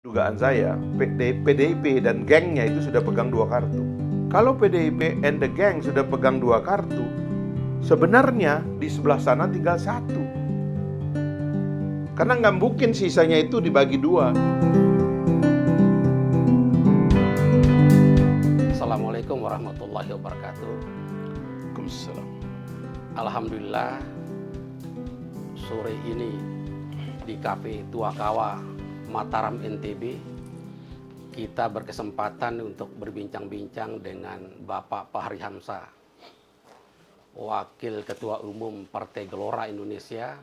Dugaan saya, PDIP dan gengnya itu sudah pegang 2 kartu. Kalau PDIP and the gang sudah pegang 2 kartu, sebenarnya di sebelah sana tinggal 1. Karena nggak mungkin sisanya itu dibagi 2. Assalamualaikum warahmatullahi wabarakatuh. Waalaikumsalam. Alhamdulillah, sore ini di Cafe Tua Kawa, Mataram, NTB, kita berkesempatan untuk berbincang-bincang dengan Bapak Fahri Hamzah, Wakil Ketua Umum Partai Gelora Indonesia,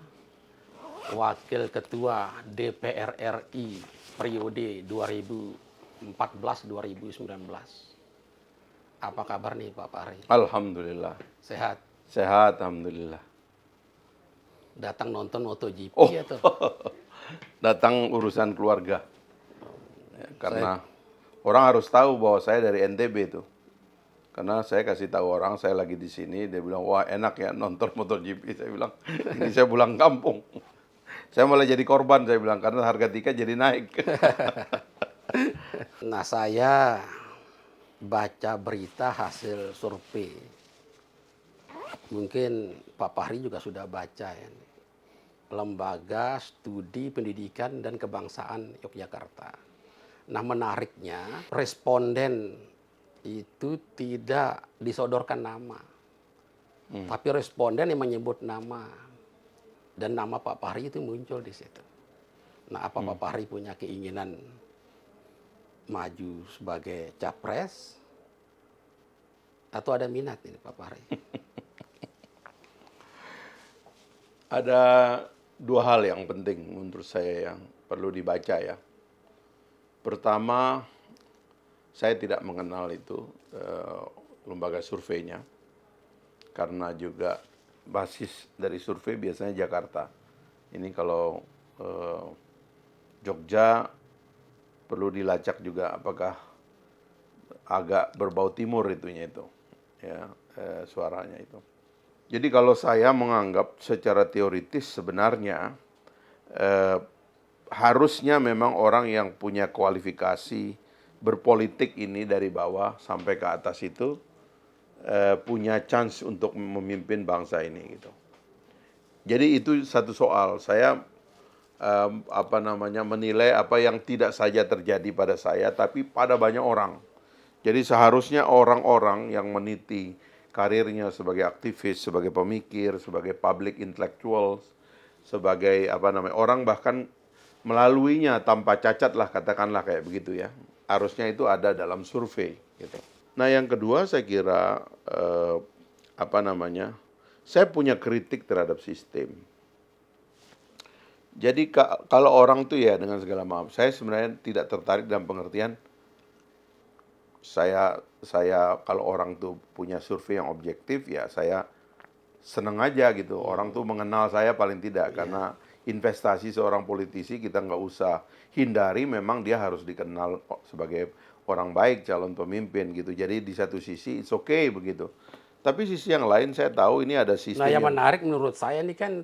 Wakil Ketua DPR RI periode 2014-2019. Apa kabar nih Pak Fahri? Alhamdulillah. Sehat? Sehat, alhamdulillah. Datang nonton MotoGP atau? Datang urusan keluarga. Ya, karena orang harus tahu bahwa saya dari NTB itu. Karena saya kasih tahu orang saya lagi di sini, dia bilang, wah enak ya nonton MotoGP. Saya bilang, ini saya pulang kampung. Saya malah jadi korban, saya bilang, karena harga tiket jadi naik. Nah, saya baca berita hasil survei. Mungkin Pak Fahri juga sudah baca ya. Lembaga Studi Pendidikan dan Kebangsaan Yogyakarta. Nah, menariknya responden itu tidak disodorkan nama. Tapi responden yang menyebut nama. Dan nama Pak Fahri itu muncul di situ. Nah, apa Pak Fahri punya keinginan maju sebagai capres? Atau ada minat ini Pak Fahri? Ada 2 hal yang penting menurut saya yang perlu dibaca ya. Pertama, saya tidak mengenal itu lembaga surveinya. Karena juga basis dari survei biasanya Jakarta. Ini kalau Jogja perlu dilacak juga apakah agak berbau timur itunya itu. Ya, suaranya itu. Jadi kalau saya menganggap secara teoritis sebenarnya harusnya memang orang yang punya kualifikasi berpolitik ini dari bawah sampai ke atas itu punya chance untuk memimpin bangsa ini gitu. Jadi itu satu soal. Saya menilai apa yang tidak saja terjadi pada saya tapi pada banyak orang. Jadi seharusnya orang-orang yang meniti karirnya sebagai aktivis, sebagai pemikir, sebagai public intellectual, sebagai orang bahkan melaluinya tanpa cacat lah katakanlah kayak begitu ya. Harusnya itu ada dalam survei gitu. Nah, yang kedua saya kira saya punya kritik terhadap sistem. Jadi kalau orang tuh ya dengan segala maaf, saya sebenarnya tidak tertarik dalam pengertian saya kalau orang tuh punya survei yang objektif ya saya seneng aja gitu. Orang tuh mengenal saya paling tidak karena investasi seorang politisi kita nggak usah hindari, memang dia harus dikenal sebagai orang baik, calon pemimpin gitu. Jadi di satu sisi it's okay begitu. Tapi sisi yang lain saya tahu ini ada sistem. Nah, yang menarik menurut saya ini kan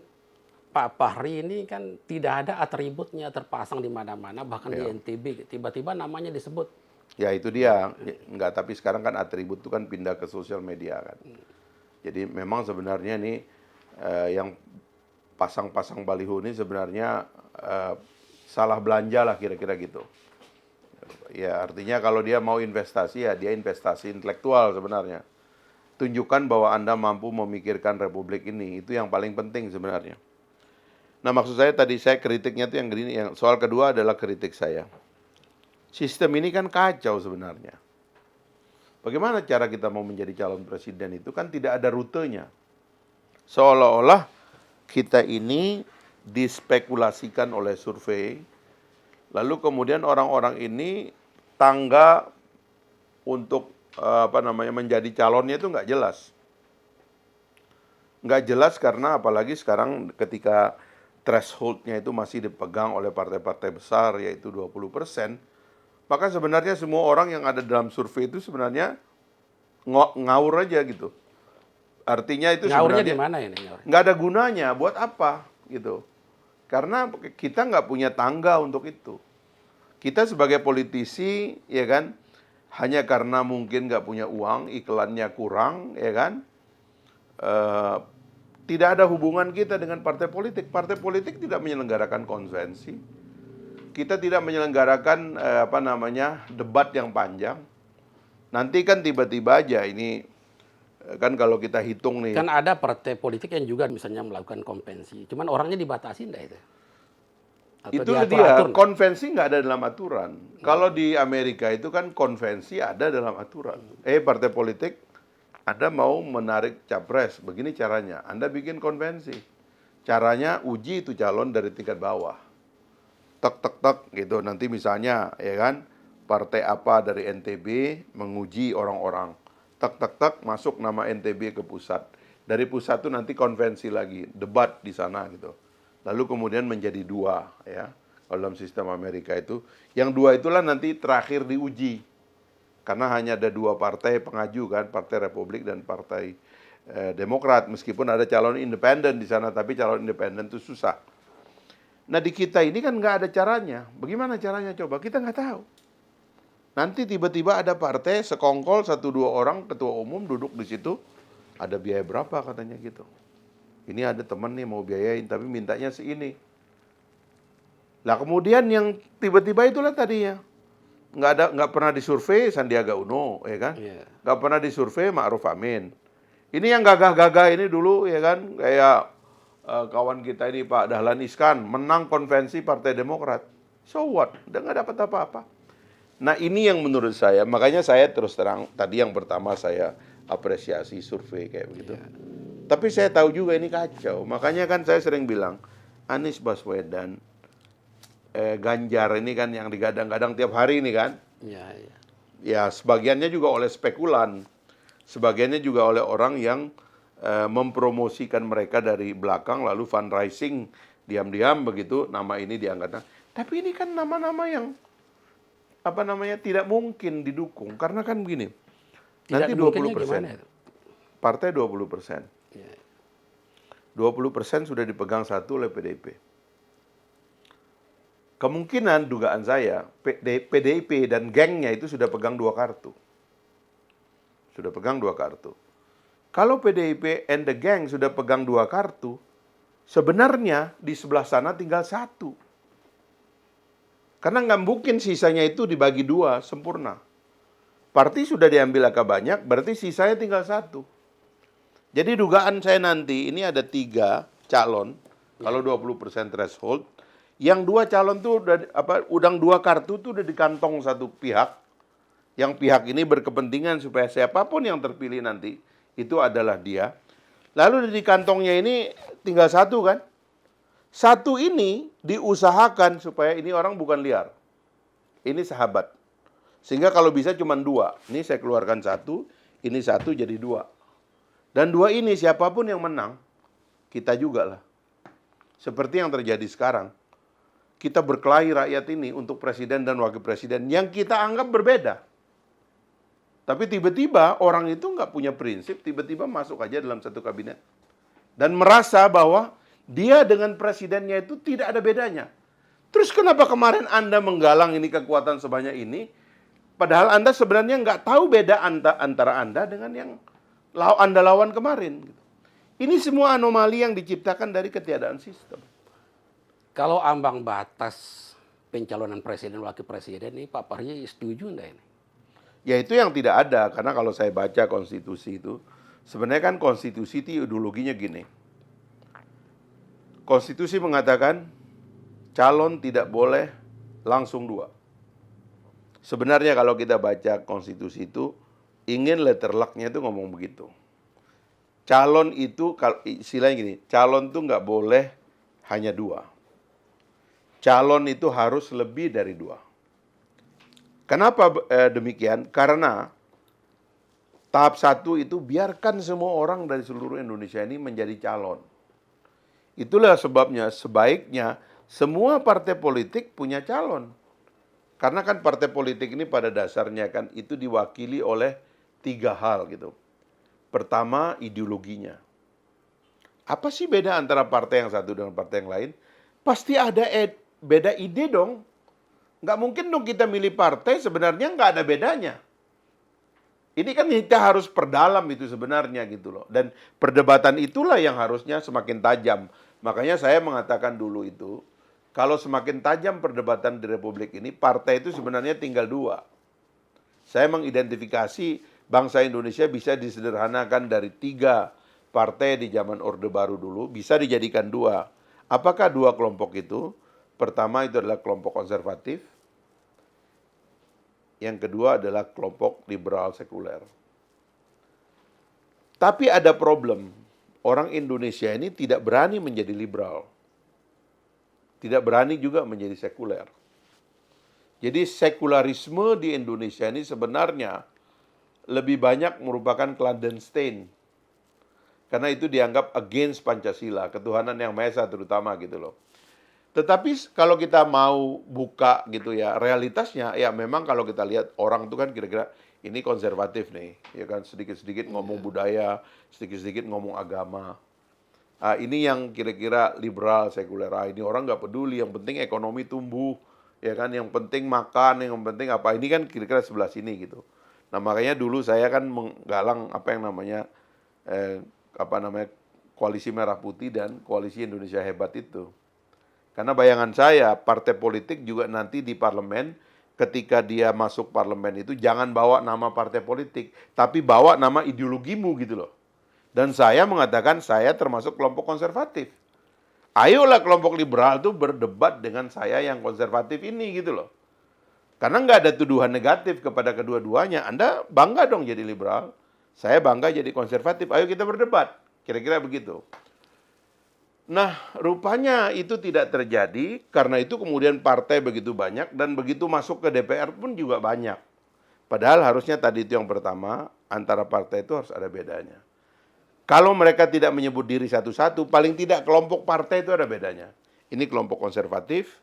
Pak Fahri ini kan tidak ada atributnya terpasang di mana-mana, bahkan di NTB tiba-tiba namanya disebut. Ya itu dia, enggak, tapi sekarang kan atribut itu kan pindah ke sosial media kan. Jadi memang sebenarnya ini yang pasang-pasang baliho ini sebenarnya salah belanja lah kira-kira gitu. Ya artinya kalau dia mau investasi ya dia investasi intelektual sebenarnya. Tunjukkan bahwa Anda mampu memikirkan republik ini, itu yang paling penting sebenarnya. Nah maksud saya tadi saya kritiknya itu yang gini, yang soal kedua adalah kritik saya. Sistem ini kan kacau sebenarnya. Bagaimana cara kita mau menjadi calon presiden itu kan tidak ada rutenya. Seolah-olah kita ini dispekulasikan oleh survei, lalu kemudian orang-orang ini tangga untuk menjadi calonnya itu nggak jelas. Nggak jelas karena apalagi sekarang ketika threshold-nya itu masih dipegang oleh partai-partai besar yaitu 20%. Maka sebenarnya semua orang yang ada dalam survei itu sebenarnya ngawur aja gitu. Artinya itu Ngawurnya sebenarnya di mana ini? nggak ada gunanya, buat apa gitu. Karena kita nggak punya tangga untuk itu. Kita sebagai politisi, ya kan, hanya karena mungkin nggak punya uang, iklannya kurang, ya kan, eh, tidak ada hubungan kita dengan partai politik. Partai politik tidak menyelenggarakan konvensi, kita tidak menyelenggarakan debat yang panjang. Nanti kan tiba-tiba aja ini kan kalau kita hitung nih. Kan ada partai politik yang juga misalnya melakukan konvensi, cuman orangnya dibatasi enggak itu? Atau Itu diatur-atur dia, nggak? konvensi nggak ada dalam aturan. Kalau di Amerika itu kan konvensi ada dalam aturan. Partai politik, Anda mau menarik capres, begini caranya. Anda bikin konvensi. Caranya uji itu calon dari tingkat bawah. Tek, tek, tek, gitu. Nanti misalnya, ya kan, partai apa dari NTB menguji orang-orang. Tek, tek, tek, masuk nama NTB ke pusat. Dari pusat itu nanti konvensi lagi, debat di sana gitu. Lalu kemudian menjadi 2, ya. Kalau dalam sistem Amerika itu, yang 2 itulah nanti terakhir diuji. Karena hanya ada 2 partai pengaju kan, Partai Republik dan Partai Demokrat. Meskipun ada calon independen di sana, tapi calon independen itu susah. Nah di kita ini kan nggak ada caranya. Bagaimana caranya coba? Kita nggak tahu. Nanti tiba-tiba ada partai sekongkol 1-2 orang ketua umum duduk di situ, ada biaya berapa katanya gitu. Ini ada teman nih mau biayain, tapi mintanya seini. Lah kemudian yang tiba-tiba itulah tadinya. Nggak pernah disurvei Sandiaga Uno, ya kan? Iya. Nggak pernah disurvei Ma'ruf Amin. Ini yang gagah-gagah ini dulu, ya kan? Kayak kawan kita ini Pak Dahlan Iskan, menang konvensi Partai Demokrat. So what? Udah nggak dapat apa-apa. Nah ini yang menurut saya, makanya saya terus terang, tadi yang pertama saya apresiasi survei kayak begitu. Iya. Tapi saya tahu juga ini kacau. Makanya kan saya sering bilang, Anies Baswedan, Ganjar ini kan yang digadang-gadang tiap hari ini kan. Iya, iya. Ya sebagiannya juga oleh spekulan. Sebagiannya juga oleh orang yang mempromosikan mereka dari belakang, lalu fundraising, diam-diam begitu, nama ini diangkat. Tapi ini kan nama-nama yang, tidak mungkin didukung. Karena kan begini, nanti 20%. Partai 20%. Iya. 20% sudah dipegang satu oleh PDIP. Kemungkinan dugaan saya PDIP dan gengnya itu sudah pegang 2 kartu. Sudah pegang 2 kartu. Kalau PDIP and the gang sudah pegang 2 kartu, sebenarnya di sebelah sana tinggal 1. Karena nggak mungkin sisanya itu dibagi 2 sempurna. Parti sudah diambil agak banyak, berarti sisanya tinggal 1. Jadi dugaan saya nanti ini ada 3 calon, kalau 20% threshold, yang 2 calon tuh udah 2 kartu tuh udah di kantong satu pihak, yang pihak ini berkepentingan supaya siapapun yang terpilih nanti itu adalah dia. Lalu di kantongnya ini tinggal 1 kan? 1 ini diusahakan supaya ini orang bukan liar, ini sahabat. Sehingga kalau bisa cuma 2, ini saya keluarkan 1, ini 1 jadi 2. Dan 2 ini siapapun yang menang, kita juga lah. Seperti yang terjadi sekarang. Kita berkelahi rakyat ini untuk presiden dan wakil presiden yang kita anggap berbeda. Tapi tiba-tiba orang itu nggak punya prinsip, tiba-tiba masuk aja dalam satu kabinet. Dan merasa bahwa dia dengan presidennya itu tidak ada bedanya. Terus kenapa kemarin Anda menggalang ini kekuatan sebanyak ini, padahal Anda sebenarnya nggak tahu beda antara Anda dengan yang Anda lawan kemarin. Ini semua anomali yang diciptakan dari ketiadaan sistem. Kalau ambang batas pencalonan presiden wakil presiden ini Pak Fahri setuju enggak ini? Ya itu yang tidak ada, karena kalau saya baca konstitusi itu, sebenarnya kan konstitusi itu ideologinya gini. Konstitusi mengatakan calon tidak boleh langsung 2. Sebenarnya kalau kita baca konstitusi itu, ingin letter luck-nya itu ngomong begitu. Calon itu, istilahnya gini, calon itu nggak boleh hanya 2. Calon itu harus lebih dari 2. Kenapa demikian? Karena tahap 1 itu biarkan semua orang dari seluruh Indonesia ini menjadi calon. Itulah sebabnya sebaiknya semua partai politik punya calon. Karena kan partai politik ini pada dasarnya kan itu diwakili oleh 3 hal gitu. Pertama, ideologinya. Apa sih beda antara partai yang satu dengan partai yang lain? Pasti ada beda ide dong. Nggak mungkin dong kita milih partai sebenarnya nggak ada bedanya. Ini kan kita harus perdalam itu sebenarnya gitu loh. Dan perdebatan itulah yang harusnya semakin tajam. Makanya saya mengatakan dulu itu, kalau semakin tajam perdebatan di Republik ini, partai itu sebenarnya tinggal dua. Saya mengidentifikasi bangsa Indonesia bisa disederhanakan dari 3 partai di zaman Orde Baru dulu, bisa dijadikan 2. Apakah 2 kelompok itu? Pertama itu adalah kelompok konservatif, yang kedua adalah kelompok liberal sekuler. Tapi ada problem, orang Indonesia ini tidak berani menjadi liberal, tidak berani juga menjadi sekuler. Jadi sekularisme di Indonesia ini sebenarnya lebih banyak merupakan clandestine. Karena itu dianggap against Pancasila, ketuhanan yang Maha Esa terutama gitu loh. Tetapi kalau kita mau buka gitu ya, realitasnya ya memang kalau kita lihat orang itu kan kira-kira ini konservatif nih, ya kan sedikit-sedikit ngomong budaya, sedikit-sedikit ngomong agama. Ini yang kira-kira liberal, sekuler. Ini orang nggak peduli, yang penting ekonomi tumbuh, ya kan, yang penting makan, yang penting apa. Ini kan kira-kira sebelah sini gitu. Nah makanya dulu saya kan menggalang apa yang namanya koalisi Merah Putih dan koalisi Indonesia Hebat itu. Karena bayangan saya, partai politik juga nanti di parlemen, ketika dia masuk parlemen itu jangan bawa nama partai politik, tapi bawa nama ideologimu gitu loh. Dan saya mengatakan saya termasuk kelompok konservatif. Ayolah kelompok liberal itu berdebat dengan saya yang konservatif ini gitu loh. Karena nggak ada tuduhan negatif kepada kedua-duanya. Anda bangga dong jadi liberal, saya bangga jadi konservatif, ayo kita berdebat. Kira-kira begitu. Nah, rupanya itu tidak terjadi, karena itu kemudian partai begitu banyak, dan begitu masuk ke DPR pun juga banyak. Padahal harusnya tadi itu yang pertama, antara partai itu harus ada bedanya. Kalau mereka tidak menyebut diri satu-satu, paling tidak kelompok partai itu ada bedanya. Ini kelompok konservatif,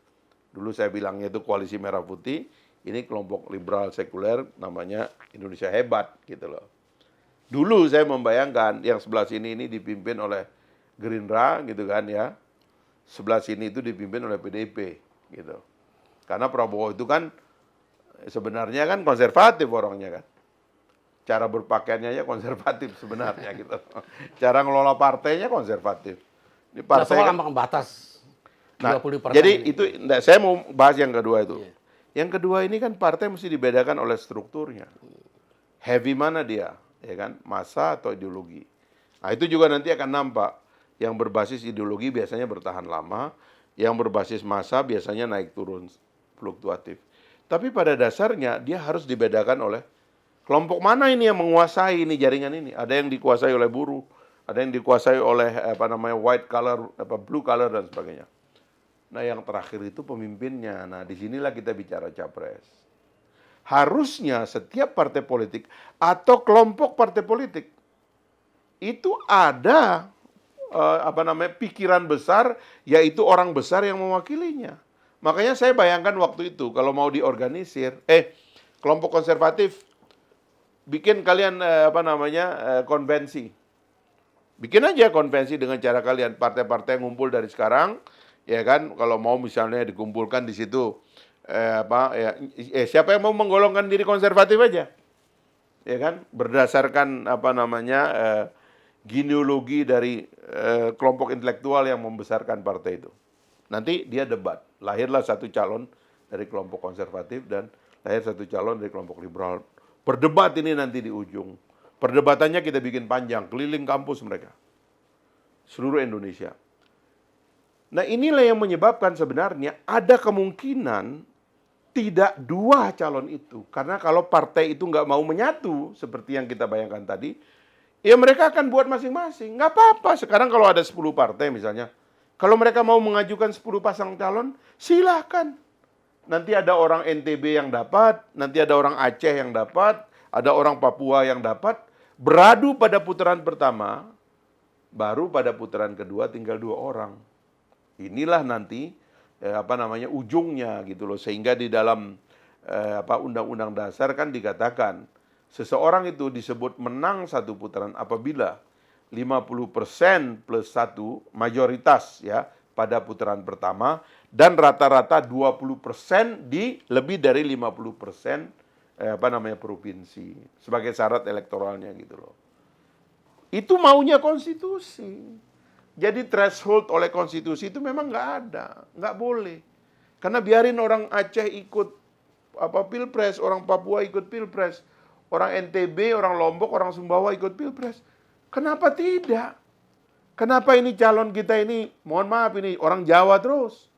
dulu saya bilangnya itu koalisi Merah Putih, ini kelompok liberal sekuler, namanya Indonesia Hebat, gitu loh. Dulu saya membayangkan yang sebelah sini ini dipimpin oleh Gerindra gitu kan ya. Sebelah sini itu dipimpin oleh PDIP gitu. Karena Prabowo itu kan sebenarnya kan konservatif orangnya kan. Cara berpakaiannya aja konservatif sebenarnya gitu. Cara ngelola partainya konservatif. Di partai soal kan, ambang batas nah, 20% jadi ini. itu saya mau bahas yang kedua itu. Yang kedua ini kan partai mesti dibedakan oleh strukturnya. Heavy mana dia, ya kan? Massa atau ideologi. Nah, itu juga nanti akan nampak. Yang berbasis ideologi biasanya bertahan lama, yang berbasis massa biasanya naik turun, fluktuatif. Tapi pada dasarnya dia harus dibedakan oleh kelompok mana ini yang menguasai ini jaringan ini. Ada yang dikuasai oleh buruh, ada yang dikuasai oleh white collar, blue collar dan sebagainya. Nah, yang terakhir itu pemimpinnya. Nah, disinilah kita bicara capres. Harusnya setiap partai politik atau kelompok partai politik itu ada pikiran besar, yaitu orang besar yang mewakilinya. Makanya saya bayangkan waktu itu kalau mau diorganisir, kelompok konservatif bikin kalian konvensi. Bikin aja konvensi dengan cara kalian, partai-partai ngumpul dari sekarang, ya kan? Kalau mau misalnya dikumpulkan di situ siapa yang mau menggolongkan diri konservatif aja. Ya kan? Berdasarkan genealogi dari kelompok intelektual yang membesarkan partai itu. Nanti dia debat. Lahirlah satu calon dari kelompok konservatif dan lahir satu calon dari kelompok liberal. Berdebat ini nanti di ujung. Perdebatannya kita bikin panjang, keliling kampus mereka. Seluruh Indonesia. Nah, inilah yang menyebabkan sebenarnya ada kemungkinan tidak 2 calon itu. Karena kalau partai itu nggak mau menyatu, seperti yang kita bayangkan tadi, ya mereka akan buat masing-masing. Nggak apa-apa. Sekarang kalau ada 10 partai misalnya, kalau mereka mau mengajukan 10 pasang calon, silakan. Nanti ada orang NTB yang dapat, nanti ada orang Aceh yang dapat, ada orang Papua yang dapat. Beradu pada putaran pertama, baru pada putaran kedua tinggal 2 orang. Inilah nanti ujungnya gitu loh. Sehingga di dalam Undang-Undang Dasar kan dikatakan seseorang itu disebut menang satu putaran apabila 50% plus 1 mayoritas ya pada putaran pertama dan rata-rata 20% di lebih dari 50% provinsi sebagai syarat elektoralnya gitu loh. Itu maunya konstitusi. Jadi threshold oleh konstitusi itu memang nggak ada, nggak boleh. Karena biarin orang Aceh ikut pilpres, orang Papua ikut pilpres, orang NTB, orang Lombok, orang Sumbawa ikut pilpres. Kenapa tidak? Kenapa ini calon kita ini, mohon maaf ini orang Jawa terus?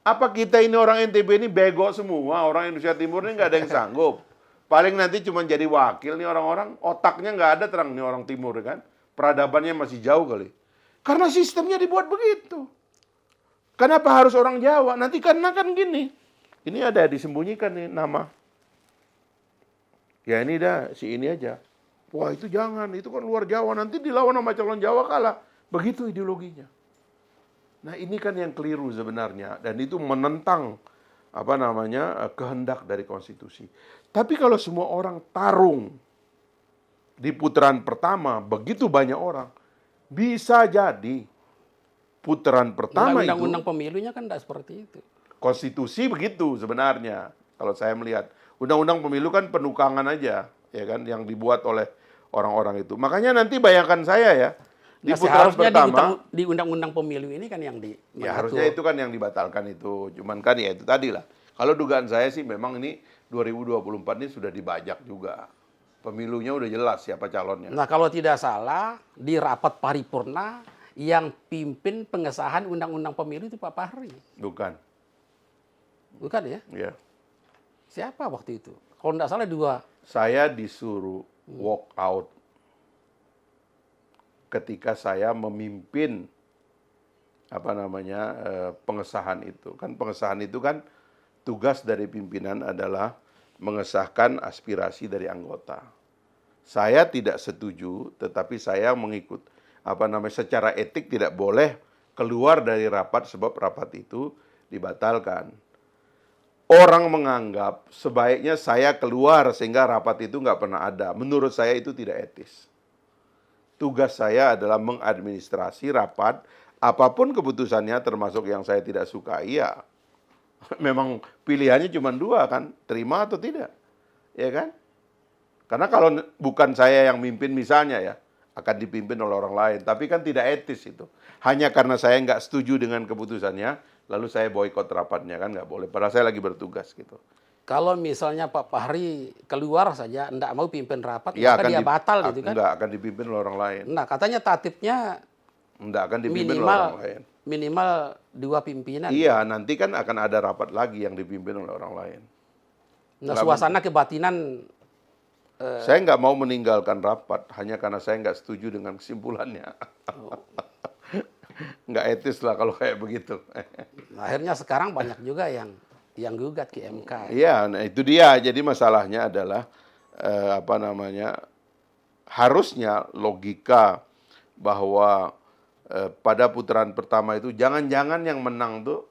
Apa kita ini orang NTB ini bego semua, orang Indonesia Timur ini nggak ada yang sanggup. Paling nanti cuma jadi wakil nih orang-orang, otaknya nggak ada terang nih orang Timur kan. Peradabannya masih jauh kali. Karena sistemnya dibuat begitu. Kenapa harus orang Jawa? Nanti karena kan gini, ini ada disembunyikan nih nama. Ya ini dah, si ini aja. Wah itu jangan, itu kan luar Jawa, nanti dilawan sama calon Jawa kalah. Begitu ideologinya. Nah ini kan yang keliru sebenarnya, dan itu menentang kehendak dari konstitusi. Tapi kalau semua orang tarung di putaran pertama, begitu banyak orang, bisa jadi putaran pertama itu. Undang-undang pemilunya kan tidak seperti itu. Konstitusi begitu sebenarnya, kalau saya melihat. Undang-undang pemilu kan penukangan aja, ya kan, yang dibuat oleh orang-orang itu. Makanya nanti bayangkan saya ya, di putaran pertama di undang-undang pemilu ini kan yang ya harusnya itu kan yang dibatalkan itu. Cuman kan ya itu tadi lah. Kalau dugaan saya sih memang ini 2024 ini sudah dibajak juga. Pemilunya udah jelas siapa calonnya. Nah kalau tidak salah di rapat paripurna yang pimpin pengesahan undang-undang pemilu itu Pak Fahri. Bukan. Bukan ya? Ya. Siapa waktu itu? Kalau tidak salah dua. Saya disuruh walk out ketika saya memimpin pengesahan itu. Kan pengesahan itu kan tugas dari pimpinan adalah mengesahkan aspirasi dari anggota. Saya tidak setuju, tetapi saya mengikut secara etik tidak boleh keluar dari rapat sebab rapat itu dibatalkan. Orang menganggap sebaiknya saya keluar sehingga rapat itu nggak pernah ada. Menurut saya itu tidak etis. Tugas saya adalah mengadministrasi rapat, apapun keputusannya termasuk yang saya tidak suka, ya memang pilihannya cuma dua kan, terima atau tidak, ya kan? Karena kalau bukan saya yang mimpin misalnya ya, akan dipimpin oleh orang lain, tapi kan tidak etis itu. Hanya karena saya nggak setuju dengan keputusannya, lalu saya boikot rapatnya kan nggak boleh, padahal saya lagi bertugas gitu. Kalau misalnya Pak Fahri keluar saja, enggak mau pimpin rapat, ya, maka dia batal gitu kan? Enggak, akan dipimpin oleh orang lain. Nah, katanya tatipnya enggak akan dipimpin oleh orang lain. Minimal 2 pimpinan. Iya, nanti kan akan ada rapat lagi yang dipimpin oleh orang lain. Nah, suasana kebatinan... saya nggak mau meninggalkan rapat, hanya karena saya nggak setuju dengan kesimpulannya. Nggak etis lah kalau kayak begitu. Nah, akhirnya sekarang banyak juga yang gugat ke MK. Iya, nah itu dia. Jadi masalahnya adalah harusnya logika bahwa pada putaran pertama itu jangan-jangan yang menang tuh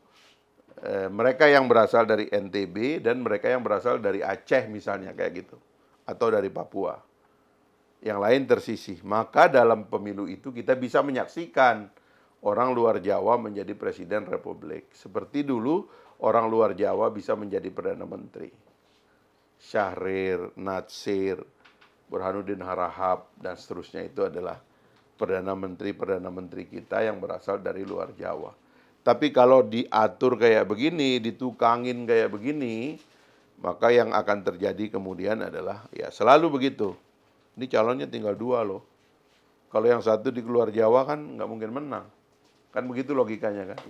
mereka yang berasal dari NTB dan mereka yang berasal dari Aceh misalnya kayak gitu, atau dari Papua. Yang lain tersisih. Maka dalam pemilu itu kita bisa menyaksikan orang luar Jawa menjadi presiden republik. Seperti dulu orang luar Jawa bisa menjadi Perdana Menteri. Syahrir, Natsir, Burhanuddin Harahap, dan seterusnya itu adalah Perdana Menteri kita yang berasal dari luar Jawa. Tapi kalau diatur kayak begini, ditukangin kayak begini, maka yang akan terjadi kemudian adalah, ya selalu begitu. Ini calonnya tinggal 2 loh. Kalau yang satu di luar Jawa kan nggak mungkin menang. Kan begitu logikanya kan.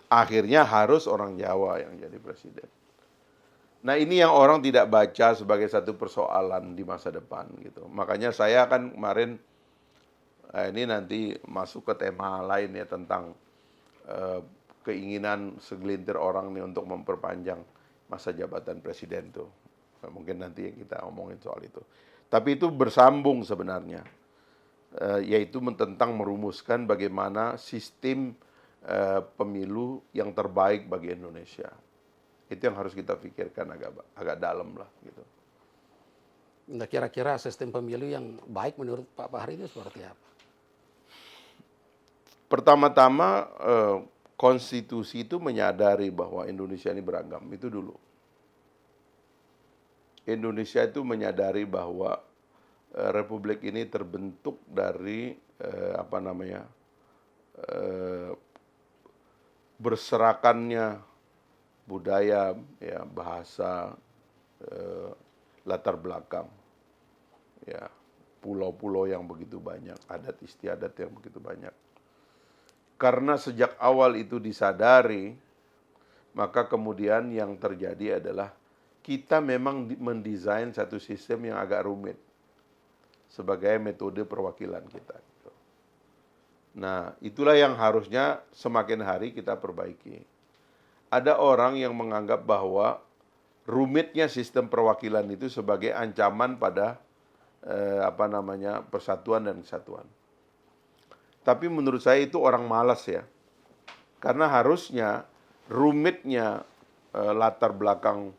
Akhirnya harus orang Jawa yang jadi presiden. Nah ini yang orang tidak baca sebagai satu persoalan di masa depan gitu. Makanya saya kan kemarin, ini nanti masuk ke tema lain ya tentang keinginan segelintir orang nih untuk memperpanjang masa jabatan presiden tuh. Mungkin nanti kita ngomongin soal itu. Tapi itu bersambung sebenarnya. Yaitu tentang merumuskan bagaimana sistem pemilu yang terbaik bagi Indonesia. Itu yang harus kita pikirkan agak dalam lah gitu. Nah, kira-kira sistem pemilu yang baik menurut Pak Fahri itu seperti apa? Pertama-tama konstitusi itu menyadari bahwa Indonesia ini beragam, itu dulu. Indonesia itu menyadari bahwa republik ini terbentuk dari berserakannya budaya, ya, bahasa, latar belakang, ya, pulau-pulau yang begitu banyak, adat istiadat yang begitu banyak. Karena sejak awal itu disadari, maka kemudian yang terjadi adalah kita memang mendesain satu sistem yang agak rumit sebagai metode perwakilan kita. Nah, itulah yang harusnya semakin hari kita perbaiki. Ada orang yang menganggap bahwa rumitnya sistem perwakilan itu sebagai ancaman pada persatuan dan kesatuan. Tapi menurut saya itu orang malas ya. Karena harusnya rumitnya latar belakang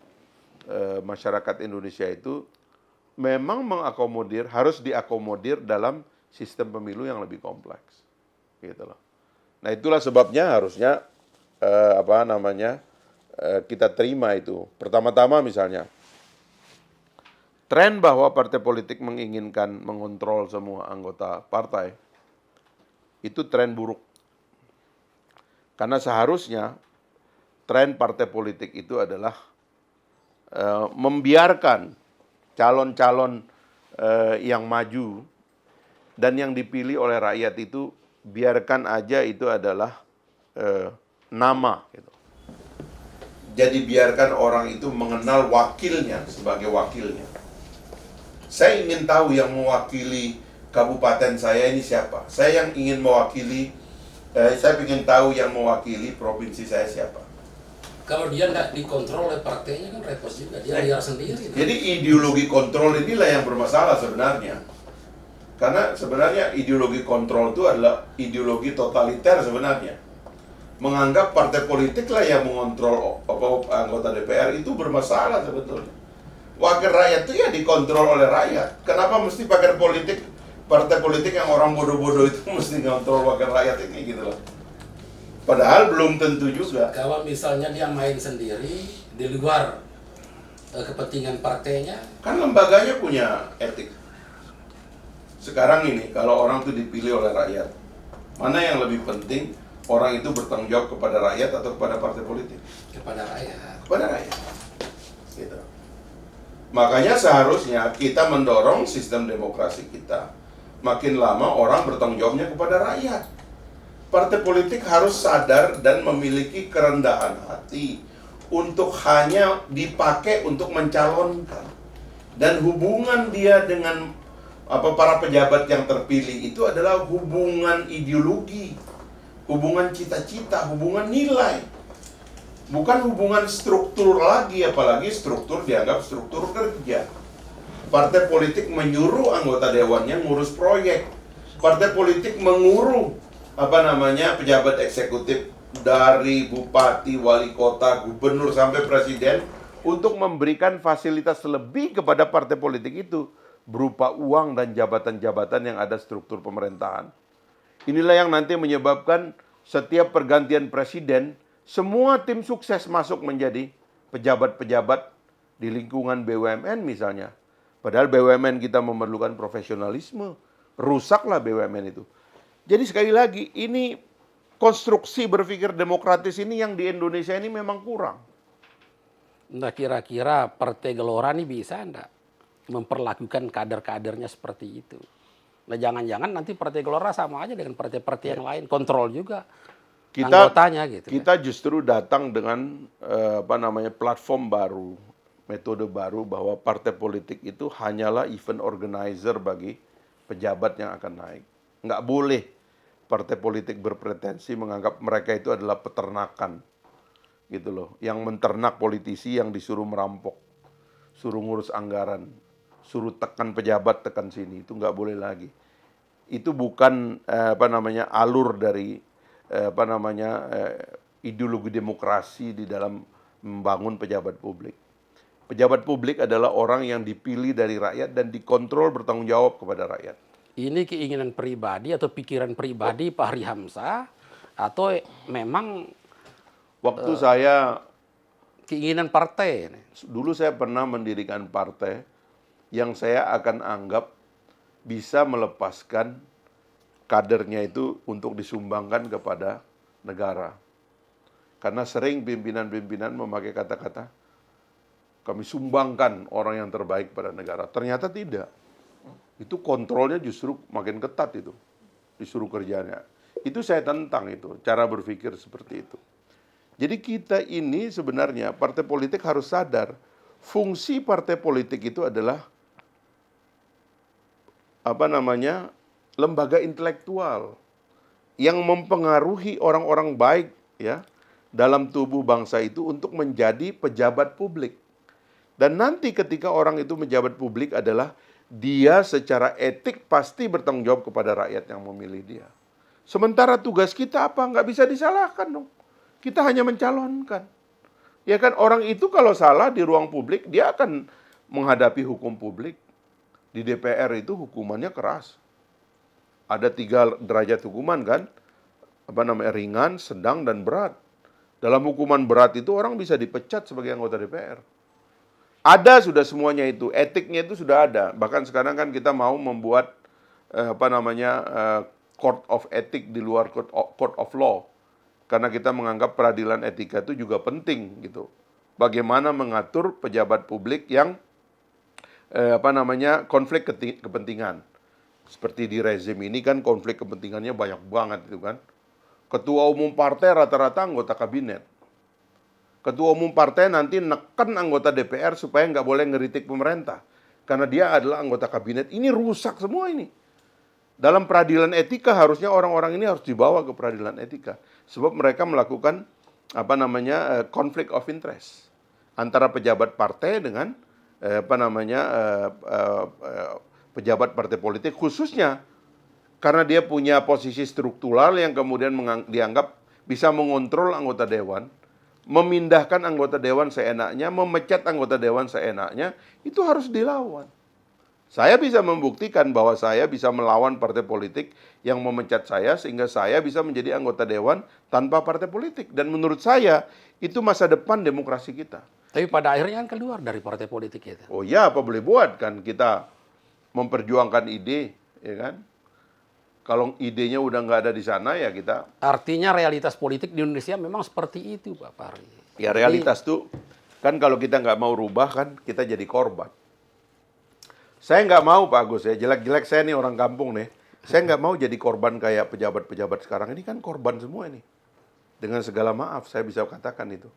masyarakat Indonesia itu memang harus diakomodir dalam sistem pemilu yang lebih kompleks. Gitu loh. Nah, itulah sebabnya harusnya kita terima itu. Pertama-tama misalnya, tren bahwa partai politik menginginkan mengontrol semua anggota partai, itu tren buruk. Karena seharusnya tren partai politik itu adalah membiarkan calon-calon yang maju dan yang dipilih oleh rakyat itu, biarkan aja itu adalah nama. Gitu. Jadi biarkan orang itu mengenal wakilnya sebagai wakilnya. Saya ingin tahu yang mewakili kabupaten saya ini siapa. Saya yang ingin mewakili, saya ingin tahu yang mewakili provinsi saya siapa. Kalau dia nggak dikontrol oleh partainya kan repot juga, dia liar sendiri. Jadi ideologi kontrol inilah yang bermasalah sebenarnya. Karena sebenarnya ideologi kontrol itu adalah ideologi totaliter sebenarnya. Menganggap partai politik lah yang mengontrol anggota DPR itu bermasalah sebetulnya. Wakil rakyat itu ya dikontrol oleh rakyat. Kenapa mesti partai politik yang orang bodoh-bodoh itu mesti ngontrol wakil rakyat ini gitu loh. Padahal belum tentu juga. Kalau misalnya dia main sendiri di luar kepentingan partainya, kan lembaganya punya etik. Sekarang ini kalau orang itu dipilih oleh rakyat, mana yang lebih penting, orang itu bertanggung jawab kepada rakyat atau kepada partai politik? kepada rakyat. Kepada rakyat. Gitu. Makanya seharusnya kita mendorong sistem demokrasi kita. Makin lama orang bertanggung jawabnya kepada rakyat. Partai politik harus sadar dan memiliki kerendahan hati untuk hanya dipakai untuk mencalonkan. Dan hubungan dia dengan para pejabat yang terpilih itu adalah hubungan ideologi, hubungan cita-cita, hubungan nilai. Bukan hubungan struktur lagi, apalagi struktur dianggap struktur kerja. Partai politik menyuruh anggota dewannya ngurus proyek. Partai politik mengurus pejabat eksekutif dari bupati, wali kota, gubernur sampai presiden untuk memberikan fasilitas lebih kepada partai politik itu berupa uang dan jabatan-jabatan yang ada struktur pemerintahan. Inilah yang nanti menyebabkan setiap pergantian presiden, semua tim sukses masuk menjadi pejabat-pejabat di lingkungan BUMN misalnya. Padahal BUMN kita memerlukan profesionalisme, rusaklah BUMN itu. Jadi sekali lagi, ini konstruksi berpikir demokratis ini yang di Indonesia ini memang kurang. Nah, kira-kira Partai Gelora ini bisa enggak memperlakukan kader-kadernya seperti itu? Nah, jangan-jangan nanti Partai Gelora sama aja dengan partai-partai yang lain, kontrol juga anggotanya gitu. Kita justru datang dengan platform baru, metode baru bahwa partai politik itu hanyalah event organizer bagi pejabat yang akan naik. Nggak boleh partai politik berpretensi menganggap mereka itu adalah peternakan. Gitu loh, yang menternak politisi yang disuruh merampok, suruh ngurus anggaran, suruh tekan pejabat, tekan sini, itu nggak boleh lagi. Itu bukan alur dari ideologi demokrasi di dalam membangun pejabat publik. Pejabat publik adalah orang yang dipilih dari rakyat dan dikontrol bertanggung jawab kepada rakyat. Ini keinginan pribadi atau pikiran pribadi Pak Fahri Hamzah Atau memang Waktu saya keinginan partai? dulu saya pernah mendirikan partai yang saya akan anggap bisa melepaskan kadernya itu untuk disumbangkan kepada negara. Karena sering pimpinan-pimpinan memakai kata-kata, kami sumbangkan orang yang terbaik pada negara. Ternyata tidak. Itu kontrolnya justru makin ketat itu. Disuruh kerjanya. Itu saya tentang itu, cara berpikir seperti itu. Jadi kita ini sebenarnya, partai politik harus sadar, fungsi partai politik itu adalah lembaga intelektual yang mempengaruhi orang-orang baik ya dalam tubuh bangsa itu untuk menjadi pejabat publik. Dan nanti ketika orang itu menjabat publik adalah dia secara etik pasti bertanggung jawab kepada rakyat yang memilih dia. Sementara tugas kita apa? Nggak bisa disalahkan dong. Kita hanya mencalonkan. Ya kan, orang itu kalau salah di ruang publik, dia akan menghadapi hukum publik. Di DPR itu hukumannya keras. Ada 3 derajat hukuman kan, ringan, sedang, dan berat. Dalam hukuman berat itu orang bisa dipecat sebagai anggota DPR. Ada sudah semuanya itu, etiknya itu sudah ada. Bahkan sekarang kan kita mau membuat court of ethic di luar court of law. Karena kita menganggap peradilan etika itu juga penting gitu. Bagaimana mengatur pejabat publik yang konflik kepentingan. Seperti di rezim ini kan konflik kepentingannya banyak banget itu kan. Ketua umum partai rata-rata anggota kabinet. Ketua umum partai nanti neken anggota DPR supaya nggak boleh ngeritik pemerintah. Karena dia adalah anggota kabinet. Ini rusak semua ini. Dalam peradilan etika harusnya orang-orang ini harus dibawa ke peradilan etika. Sebab mereka melakukan konflik of interest. Antara pejabat partai dengan pejabat partai politik, khususnya karena dia punya posisi struktural yang kemudian dianggap bisa mengontrol anggota dewan, memindahkan anggota dewan seenaknya, memecat anggota dewan seenaknya, itu harus dilawan. Saya bisa membuktikan bahwa saya bisa melawan partai politik yang memecat saya sehingga saya bisa menjadi anggota dewan tanpa partai politik. Dan menurut saya itu masa depan demokrasi kita. Tapi pada akhirnya kan keluar dari partai politik itu. Oh ya, apa boleh buat kan kita memperjuangkan ide, ya kan? Kalau idenya udah nggak ada di sana ya kita. Artinya realitas politik di Indonesia memang seperti itu, Pak Fahri. Ya realitas tuh kan kalau kita nggak mau rubah kan kita jadi korban. Saya nggak mau Pak Agus ya, jelek-jelek saya nih orang kampung nih. Saya nggak mau jadi korban kayak pejabat-pejabat sekarang. Ini kan korban semua ini. Dengan segala maaf saya bisa katakan itu.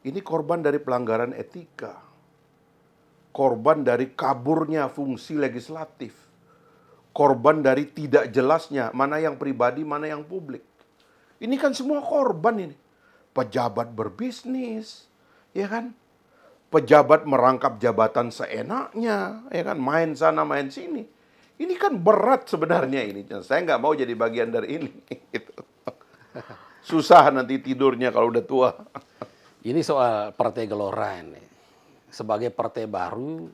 Ini korban dari pelanggaran etika. Korban dari kaburnya fungsi legislatif. Korban dari tidak jelasnya mana yang pribadi, mana yang publik. Ini kan semua korban ini. Pejabat berbisnis, ya kan? Pejabat merangkap jabatan seenaknya, ya kan, main sana main sini. Ini kan berat sebenarnya ini. Saya nggak mau jadi bagian dari ini. Gitu. Susah nanti tidurnya kalau udah tua. Ini soal Partai Gelora ini. Sebagai partai baru,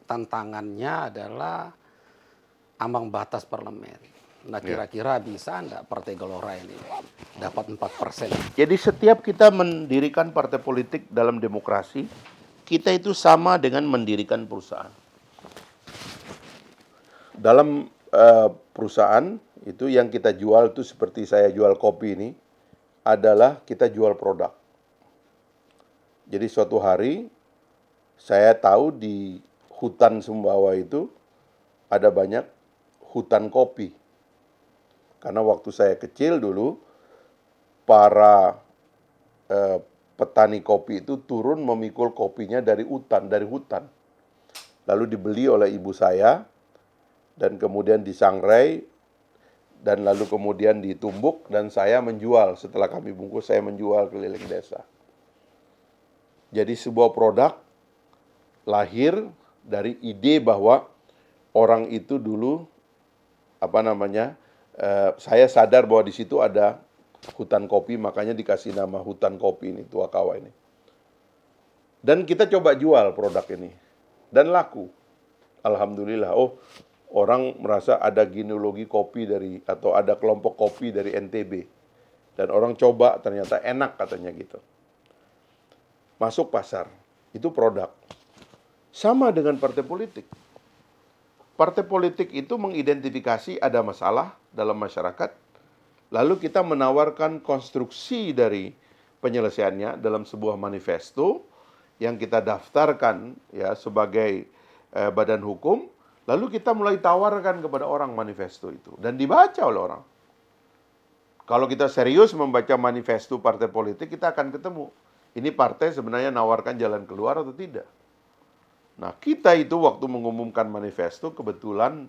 tantangannya adalah ambang batas parlemen. Nah kira-kira bisa enggak Partai Gelora ini dapat 4%? Jadi setiap kita mendirikan partai politik dalam demokrasi, kita itu sama dengan mendirikan perusahaan. Dalam perusahaan itu yang kita jual itu seperti saya jual kopi ini, adalah kita jual produk. Jadi suatu hari saya tahu di hutan Sumbawa itu ada banyak hutan kopi. Karena waktu saya kecil dulu, para petani kopi itu turun memikul kopinya dari hutan. Lalu dibeli oleh ibu saya, dan kemudian disangrai, dan lalu kemudian ditumbuk, dan saya menjual. Setelah kami bungkus, saya menjual keliling desa. Jadi sebuah produk lahir dari ide bahwa orang itu dulu, saya sadar bahwa di situ ada hutan kopi, makanya dikasih nama hutan kopi ini, Tuakawa ini. Dan kita coba jual produk ini. Dan laku. Alhamdulillah. orang merasa ada genealogi kopi dari atau ada kelompok kopi dari NTB. Dan orang coba ternyata enak katanya gitu. Masuk pasar, itu produk. Sama dengan partai politik. Partai politik itu mengidentifikasi ada masalah dalam masyarakat, lalu kita menawarkan konstruksi dari penyelesaiannya dalam sebuah manifesto yang kita daftarkan ya sebagai badan hukum, lalu kita mulai tawarkan kepada orang manifesto itu dan dibaca oleh orang. Kalau kita serius membaca manifesto partai politik, kita akan ketemu ini partai sebenarnya nawarkan jalan keluar atau tidak. Nah, kita itu waktu mengumumkan manifesto, kebetulan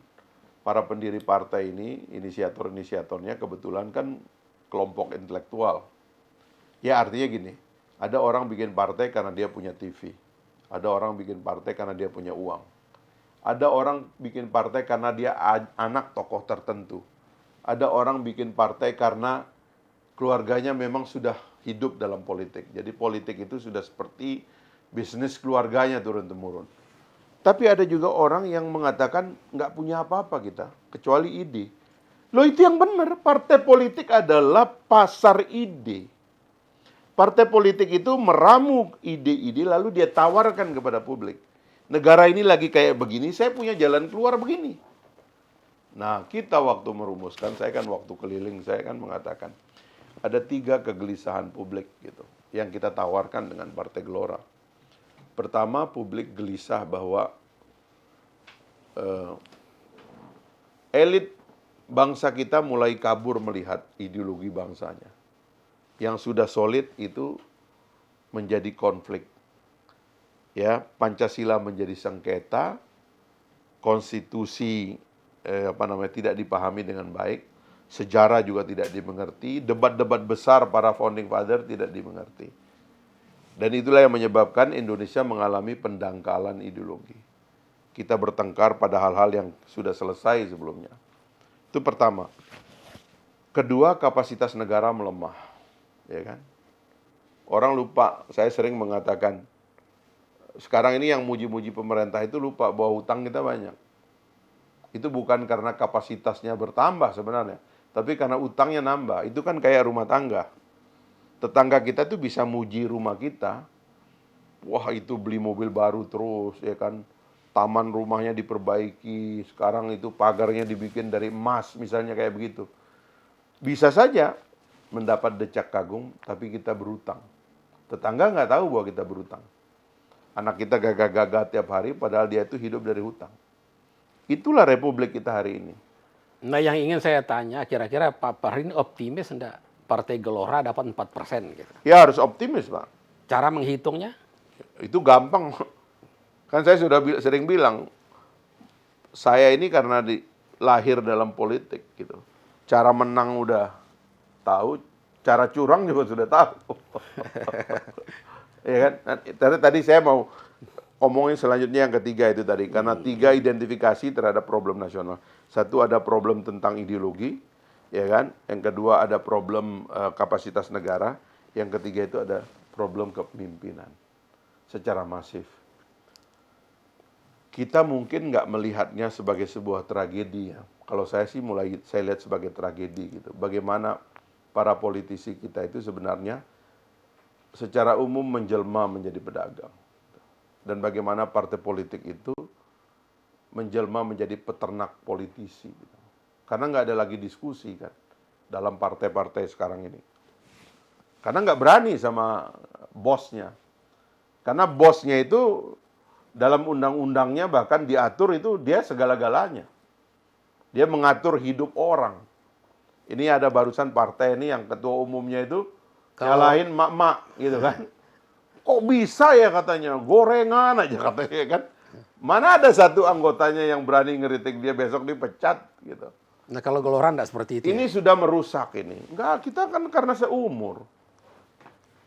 para pendiri partai ini, inisiator-inisiatornya kebetulan kan kelompok intelektual. Ya artinya gini, ada orang bikin partai karena dia punya TV. Ada orang bikin partai karena dia punya uang. Ada orang bikin partai karena dia anak tokoh tertentu. Ada orang bikin partai karena keluarganya memang sudah hidup dalam politik. Jadi politik itu sudah seperti bisnis keluarganya turun-temurun. Tapi ada juga orang yang mengatakan nggak punya apa-apa kita, kecuali ide. Loh itu yang benar, partai politik adalah pasar ide. Partai politik itu meramu ide-ide lalu dia tawarkan kepada publik. Negara ini lagi kayak begini, saya punya jalan keluar begini. Nah kita waktu merumuskan, saya kan waktu keliling, saya kan mengatakan ada 3 kegelisahan publik gitu yang kita tawarkan dengan Partai Gelora. Pertama, publik gelisah bahwa elit bangsa kita mulai kabur melihat ideologi bangsanya. Yang sudah solid itu menjadi konflik. Ya, Pancasila menjadi sengketa, konstitusi tidak dipahami dengan baik, sejarah juga tidak dimengerti, debat-debat besar para founding father tidak dimengerti. Dan itulah yang menyebabkan Indonesia mengalami pendangkalan ideologi. Kita bertengkar pada hal-hal yang sudah selesai sebelumnya. Itu pertama. Kedua, kapasitas negara melemah. Ya kan? Orang lupa, saya sering mengatakan, sekarang ini yang muji-muji pemerintah itu lupa bahwa hutang kita banyak. Itu bukan karena kapasitasnya bertambah sebenarnya, tapi karena utangnya nambah. Itu kan kayak rumah tangga. Tetangga kita tuh bisa muji rumah kita. Wah itu beli mobil baru terus ya kan. Taman rumahnya diperbaiki. Sekarang itu pagarnya dibikin dari emas misalnya kayak begitu. Bisa saja mendapat decak kagum tapi kita berutang. Tetangga nggak tahu bahwa kita berutang. Anak kita gagah-gagah tiap hari padahal dia itu hidup dari hutang. Itulah republik kita hari ini. Nah yang ingin saya tanya, kira-kira Pak Fahri ini optimis enggak Partai Gelora dapat 4% gitu? Ya harus optimis Pak. Cara menghitungnya? Itu gampang. Kan saya sudah sering bilang, saya ini karena lahir dalam politik gitu. Cara menang udah tahu, cara curang juga sudah tahu. Ya kan? Tadi saya mau omongin selanjutnya yang ketiga itu tadi. Karena 3 identifikasi terhadap problem nasional. Satu ada problem tentang ideologi, ya kan? Yang kedua ada problem kapasitas negara. Yang ketiga itu ada problem kepemimpinan secara masif. Kita mungkin nggak melihatnya sebagai sebuah tragedi ya. Kalau saya sih saya lihat sebagai tragedi gitu. Bagaimana para politisi kita itu sebenarnya secara umum menjelma menjadi pedagang. Dan bagaimana partai politik itu menjelma menjadi peternak politisi. Gitu. Karena nggak ada lagi diskusi kan dalam partai-partai sekarang ini. Karena nggak berani sama bosnya. Karena bosnya itu dalam undang-undangnya bahkan diatur itu dia segala-galanya. Dia mengatur hidup orang. Ini ada barusan partai ini yang ketua umumnya itu nyalahin mak-mak gitu kan. Kok bisa ya katanya, gorengan aja katanya kan. Mana ada satu anggotanya yang berani ngeritik dia besok dipecat gitu. Nah kalau Gelora enggak seperti itu. Ini sudah merusak ini. Enggak, kita kan karena seumur.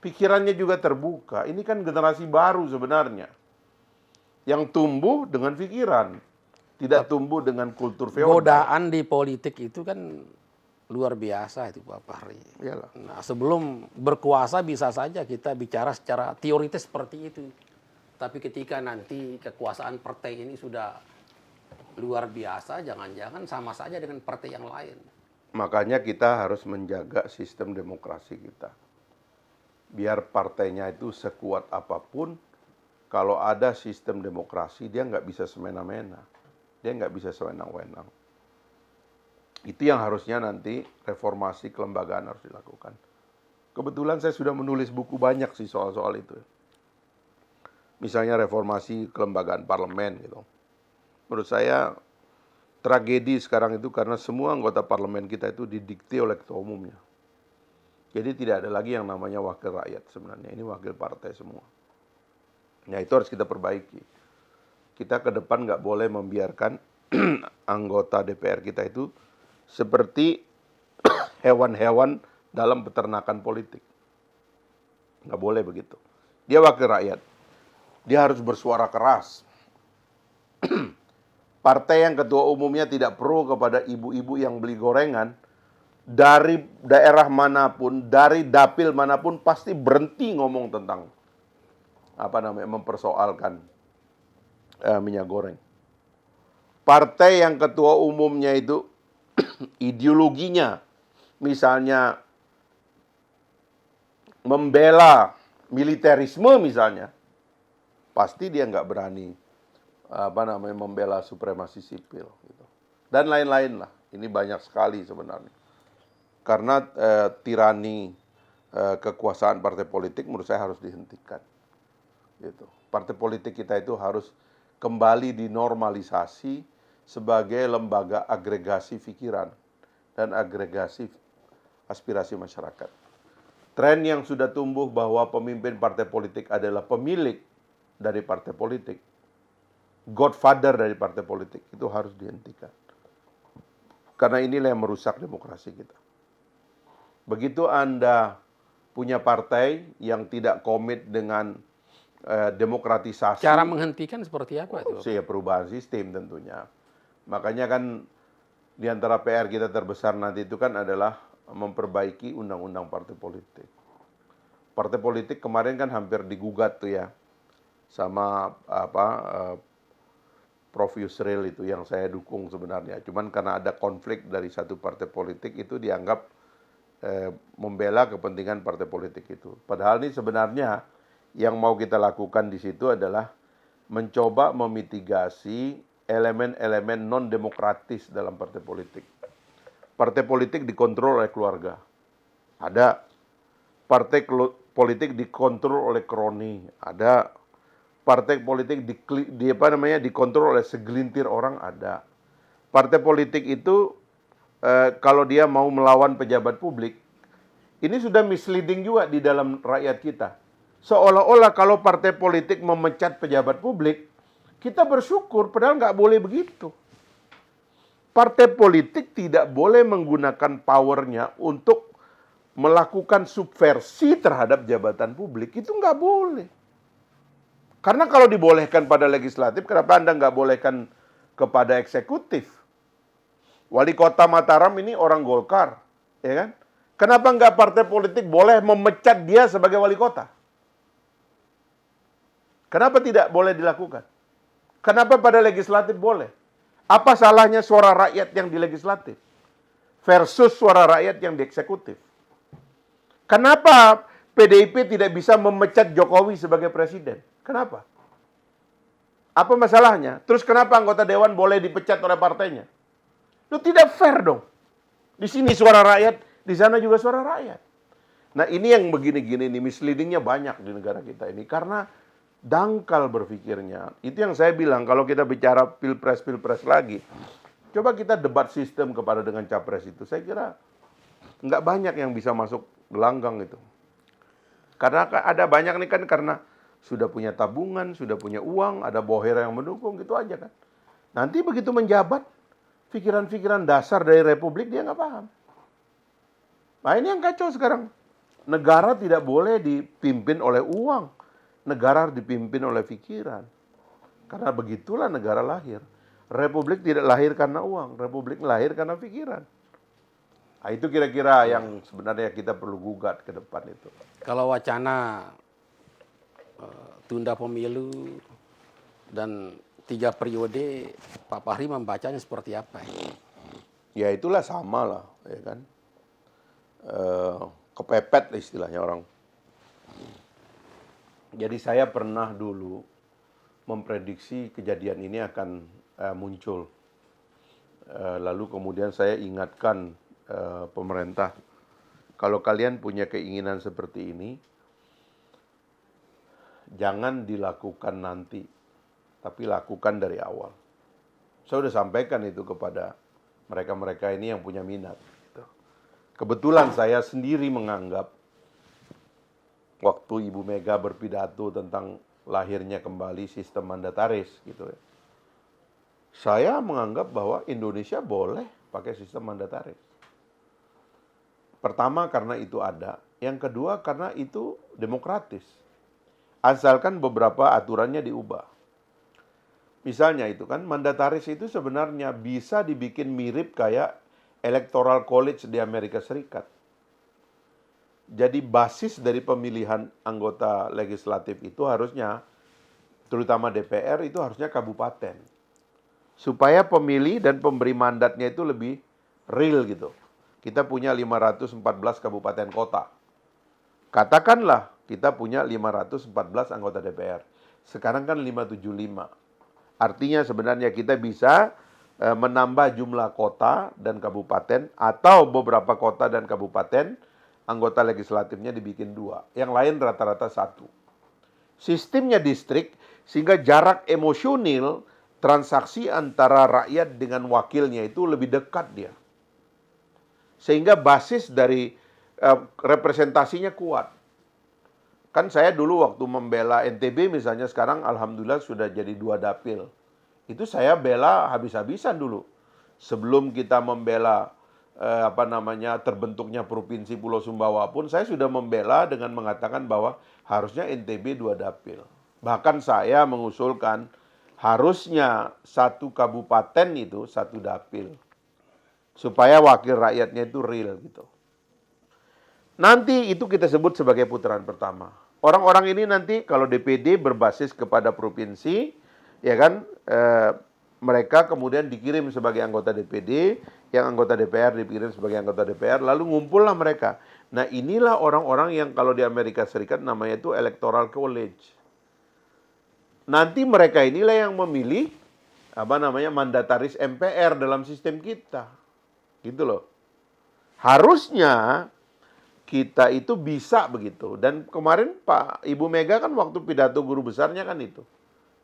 Pikirannya juga terbuka. Ini kan generasi baru sebenarnya. Yang tumbuh dengan pikiran. Tidak tumbuh dengan kultur feodal. Godaan di politik itu kan luar biasa itu Pak Fahri. Iyalah. Nah sebelum berkuasa bisa saja kita bicara secara teoritis seperti itu. Tapi ketika nanti kekuasaan partai ini sudah luar biasa, jangan-jangan sama saja dengan partai yang lain. Makanya kita harus menjaga sistem demokrasi kita. Biar partainya itu sekuat apapun, kalau ada sistem demokrasi, dia nggak bisa semena-mena. Dia nggak bisa sewenang-wenang. Itu yang harusnya nanti reformasi kelembagaan harus dilakukan. Kebetulan saya sudah menulis buku banyak sih soal-soal itu. Misalnya reformasi kelembagaan parlemen gitu. Menurut saya tragedi sekarang itu karena semua anggota parlemen kita itu didikte oleh ketua umumnya. Jadi tidak ada lagi yang namanya wakil rakyat sebenarnya. Ini wakil partai semua. Nah itu harus kita perbaiki. Kita ke depan nggak boleh membiarkan anggota DPR kita itu seperti hewan-hewan dalam peternakan politik. Nggak boleh begitu. Dia wakil rakyat. Dia harus bersuara keras. Partai yang ketua umumnya tidak pro kepada ibu-ibu yang beli gorengan, dari daerah manapun, dari dapil manapun, pasti berhenti ngomong tentang mempersoalkan minyak goreng. Partai yang ketua umumnya itu ideologinya, misalnya membela militerisme misalnya, pasti dia nggak berani membela supremasi sipil gitu. Dan lain-lain lah. Ini banyak sekali sebenarnya. Karena tirani kekuasaan partai politik menurut saya harus dihentikan. Gitu. Partai politik kita itu harus kembali dinormalisasi sebagai lembaga agregasi pikiran dan agregasi aspirasi masyarakat. Tren yang sudah tumbuh bahwa pemimpin partai politik adalah pemilik dari partai politik, godfather dari partai politik, itu harus dihentikan. Karena inilah yang merusak demokrasi kita. Begitu Anda punya partai yang tidak komit dengan demokratisasi. Cara menghentikan seperti apa itu? Perubahan sistem tentunya. Makanya kan di antara PR kita terbesar nanti itu kan adalah memperbaiki undang-undang partai politik. Partai politik kemarin kan hampir digugat tuh ya sama Prof. Yusril itu yang saya dukung sebenarnya. Cuman karena ada konflik dari satu partai politik itu dianggap membela kepentingan partai politik itu. Padahal ini sebenarnya yang mau kita lakukan di situ adalah mencoba memitigasi elemen-elemen non-demokratis dalam partai politik. Partai politik dikontrol oleh keluarga. Ada partai politik dikontrol oleh kroni. Ada partai politik dikontrol oleh segelintir orang, ada. Partai politik itu kalau dia mau melawan pejabat publik, ini sudah misleading juga di dalam rakyat kita. Seolah-olah kalau partai politik memecat pejabat publik, kita bersyukur, padahal nggak boleh begitu. Partai politik tidak boleh menggunakan powernya untuk melakukan subversi terhadap jabatan publik. Itu nggak boleh. Karena kalau dibolehkan pada legislatif, kenapa Anda nggak bolehkan kepada eksekutif? Wali kota Mataram ini orang Golkar, ya kan? Kenapa nggak partai politik boleh memecat dia sebagai wali kota? Kenapa tidak boleh dilakukan? Kenapa pada legislatif boleh? Apa salahnya suara rakyat yang di legislatif versus suara rakyat yang di eksekutif? Kenapa PDIP tidak bisa memecat Jokowi sebagai presiden? Kenapa? Apa masalahnya? Terus kenapa anggota dewan boleh dipecat oleh partainya? Itu tidak fair dong. Di sini suara rakyat, di sana juga suara rakyat. Nah ini yang begini-gini nih, misleadingnya banyak di negara kita ini. Karena dangkal berpikirnya. Itu yang saya bilang, kalau kita bicara pilpres lagi, coba kita debat sistem kepada dengan capres itu. Saya kira nggak banyak yang bisa masuk gelanggang itu. Karena ada banyak nih kan karena sudah punya tabungan, sudah punya uang, ada boher yang mendukung, gitu aja kan. Nanti begitu menjabat, pikiran-pikiran dasar dari republik dia nggak paham. Nah ini yang kacau sekarang. Negara tidak boleh dipimpin oleh uang. Negara harus dipimpin oleh pikiran. Karena begitulah negara lahir. Republik tidak lahir karena uang, republik lahir karena pikiran. Nah, itu kira-kira yang sebenarnya kita perlu gugat ke depan itu. Kalau wacana tunda pemilu dan 3 periode Pak Fahri membacanya seperti apa ini? Ya itulah sama lah, ya kan. Kepepet istilahnya orang. Jadi saya pernah dulu memprediksi kejadian ini akan muncul. Lalu kemudian saya ingatkan pemerintah, kalau kalian punya keinginan seperti ini, jangan dilakukan nanti, tapi lakukan dari awal. Saya sudah sampaikan itu kepada mereka-mereka ini yang punya minat. Kebetulan saya sendiri menganggap waktu Ibu Mega berpidato tentang lahirnya kembali sistem mandataris gitu ya. Saya menganggap bahwa Indonesia boleh pakai sistem mandataris. Pertama karena itu ada, yang kedua karena itu demokratis. Asalkan beberapa aturannya diubah. Misalnya itu kan mandataris itu sebenarnya bisa dibikin mirip kayak Electoral College di Amerika Serikat. Jadi basis dari pemilihan anggota legislatif itu harusnya, terutama DPR itu harusnya kabupaten. Supaya pemilih dan pemberi mandatnya itu lebih real gitu. Kita punya 514 kabupaten kota. Katakanlah kita punya 514 anggota DPR. Sekarang kan 575. Artinya sebenarnya kita bisa menambah jumlah kota dan kabupaten atau beberapa kota dan kabupaten, anggota legislatifnya dibikin 2. Yang lain rata-rata 1. Sistemnya distrik sehingga jarak emosional transaksi antara rakyat dengan wakilnya itu lebih dekat dia. Sehingga basis dari representasinya kuat. Kan saya dulu waktu membela NTB misalnya, sekarang alhamdulillah sudah jadi 2 dapil. Itu saya bela habis-habisan dulu. Sebelum kita membela terbentuknya Provinsi Pulau Sumbawa pun saya sudah membela dengan mengatakan bahwa harusnya NTB 2 dapil. Bahkan saya mengusulkan harusnya 1 kabupaten itu 1 dapil. Supaya wakil rakyatnya itu real gitu. Nanti itu kita sebut sebagai putaran pertama. Orang-orang ini nanti kalau DPD berbasis kepada provinsi, ya kan, mereka kemudian dikirim sebagai anggota DPD, yang anggota DPR dikirim sebagai anggota DPR, lalu ngumpullah mereka. Nah inilah orang-orang yang kalau di Amerika Serikat namanya itu Electoral College. Nanti mereka inilah yang memilih mandataris MPR dalam sistem kita. Gitu loh. Harusnya kita itu bisa begitu. Dan kemarin Ibu Mega kan waktu pidato guru besarnya kan itu.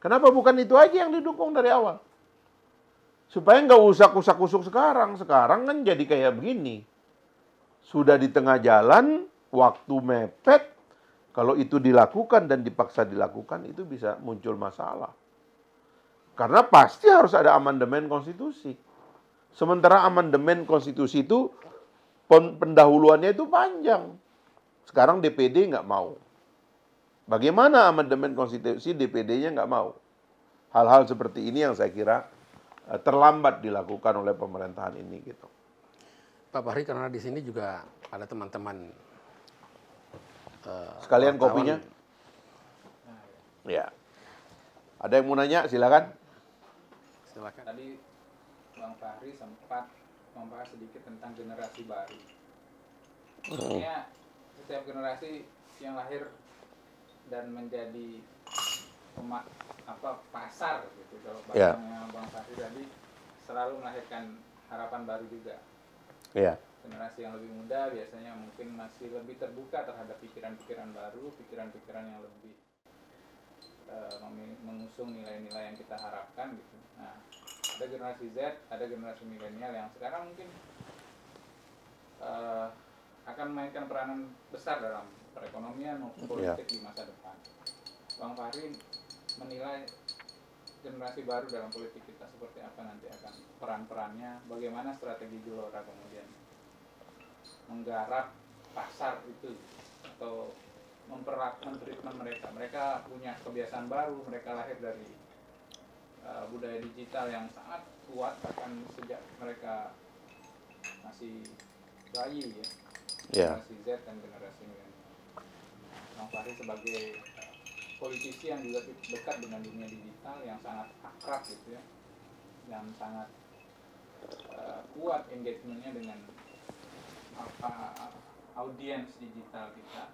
Kenapa bukan itu aja yang didukung dari awal? Supaya nggak usah kusak-kusuk sekarang. Sekarang kan jadi kayak begini. Sudah di tengah jalan, waktu mepet, kalau itu dilakukan dan dipaksa dilakukan, itu bisa muncul masalah. Karena pasti harus ada amandemen konstitusi. Sementara amandemen konstitusi itu pendahuluannya itu panjang. Sekarang DPD nggak mau. Bagaimana amandemen konstitusi DPD-nya nggak mau? Hal-hal seperti ini yang saya kira terlambat dilakukan oleh pemerintahan ini gitu. Pak Fahri, karena di sini juga ada teman-teman sekalian wartawan. kopinya. Ya. Ada yang mau nanya? Silakan. Silakan. Tadi Bang Fahri sempat membahas sedikit tentang generasi baru. Sebenarnya setiap generasi yang lahir dan menjadi pasar gitu, kalau bahasanya Bang Fahri tadi, selalu melahirkan harapan baru juga. Iya. Generasi yang lebih muda biasanya mungkin masih lebih terbuka terhadap pikiran-pikiran baru, pikiran-pikiran yang lebih mengusung nilai-nilai yang kita harapkan gitu. Nah, ada generasi Z, ada generasi milenial yang sekarang mungkin akan memainkan peranan besar dalam perekonomian maupun politik di masa depan. Bang Fahri menilai generasi baru dalam politik kita seperti apa nanti akan peran-perannya, bagaimana strategi Gelora kemudian menggarap pasar itu atau mentreatment mereka. Mereka punya kebiasaan baru, mereka lahir dari budaya digital yang sangat kuat bahkan sejak mereka masih bayi ya. Generasi Z dan generasi milenial. Bang Fahri sebagai politisi yang juga dekat dengan dunia digital, yang sangat akrab gitu ya, yang sangat kuat engagementnya dengan audiens digital kita,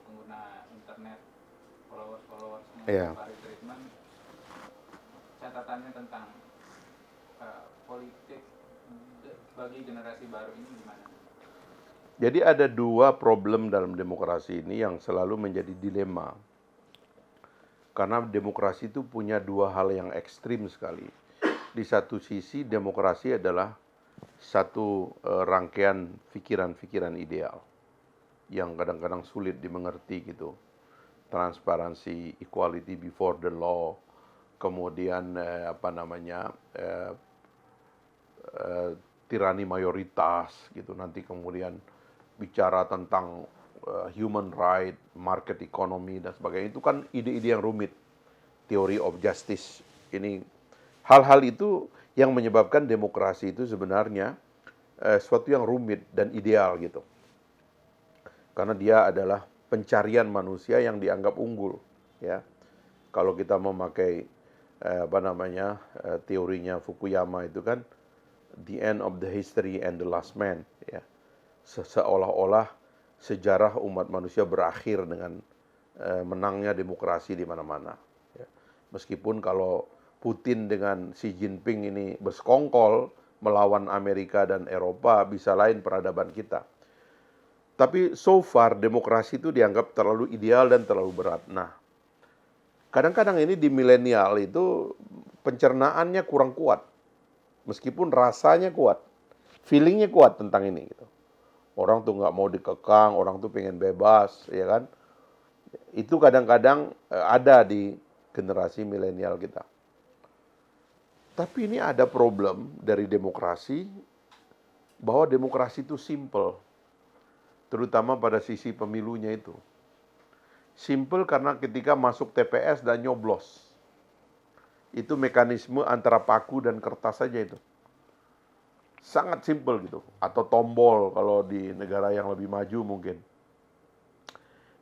pengguna internet, followers-followersnya, Iya. treatment, catatannya tentang politik bagi generasi baru ini gimana? Jadi ada dua problem dalam demokrasi ini yang selalu menjadi dilema. Karena demokrasi itu punya dua hal yang ekstrim sekali. Di satu sisi demokrasi adalah satu rangkaian pikiran-pikiran ideal yang kadang-kadang sulit dimengerti gitu. Transparansi, equality before the law, kemudian tirani mayoritas gitu, nanti kemudian bicara tentang human right, market economy dan sebagainya. Itu kan ide-ide yang rumit, theory of justice. Ini hal-hal itu yang menyebabkan demokrasi itu sebenarnya suatu yang rumit dan ideal gitu. Karena dia adalah pencarian manusia yang dianggap unggul, ya. Kalau kita memakai teorinya Fukuyama itu kan the end of the history and the last man, ya. Seolah-olah sejarah umat manusia berakhir dengan menangnya demokrasi di mana-mana, ya. Meskipun kalau Putin dengan Xi Jinping ini bersekongkol melawan Amerika dan Eropa, bisa lain peradaban kita. Tapi so far demokrasi itu dianggap terlalu ideal dan terlalu berat. Nah, kadang-kadang ini di milenial itu pencernaannya kurang kuat. Meskipun rasanya kuat, feelingnya kuat tentang ini gitu. Orang tuh nggak mau dikekang, orang tuh pengen bebas, ya kan? Itu kadang-kadang ada di generasi milenial kita. Tapi ini ada problem dari demokrasi, bahwa demokrasi itu simple. Terutama pada sisi pemilunya itu. Simple karena ketika masuk TPS dan nyoblos. Itu mekanisme antara paku dan kertas saja itu. Sangat simple gitu. Atau tombol kalau di negara yang lebih maju mungkin.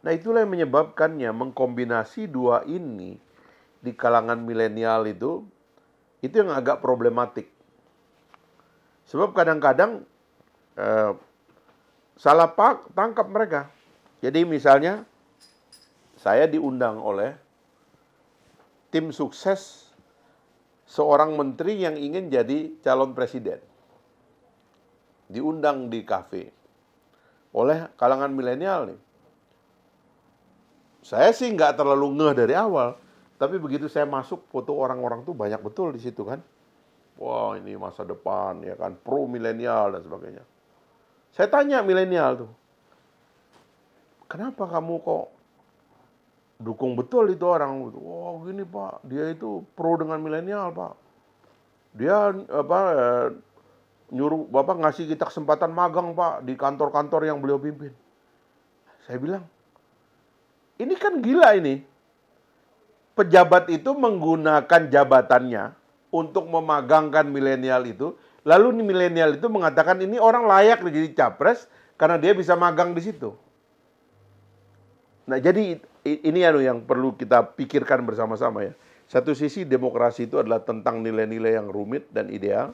Nah itulah yang menyebabkannya mengkombinasi dua ini di kalangan milenial itu yang agak problematik. Sebab kadang-kadang salah tangkap mereka. Jadi misalnya saya diundang oleh tim sukses seorang menteri yang ingin jadi calon presiden. Diundang di kafe oleh kalangan milenial nih. Saya sih nggak terlalu ngeh dari awal, tapi begitu saya masuk, foto orang-orang tuh banyak betul di situ kan. Wah ini masa depan ya kan, pro milenial dan sebagainya. Saya tanya milenial tuh, kenapa kamu kok dukung betul itu orang? Wah gini Pak, dia itu pro dengan milenial Pak. Dia nyuruh Bapak ngasih kita kesempatan magang Pak di kantor-kantor yang beliau pimpin. Saya bilang, ini kan gila ini. Pejabat itu menggunakan jabatannya untuk memagangkan milenial itu. Lalu milenial itu mengatakan ini orang layak jadi capres karena dia bisa magang di situ. Nah, jadi ini yang perlu kita pikirkan bersama-sama ya. Satu sisi demokrasi itu adalah tentang nilai-nilai yang rumit dan ideal.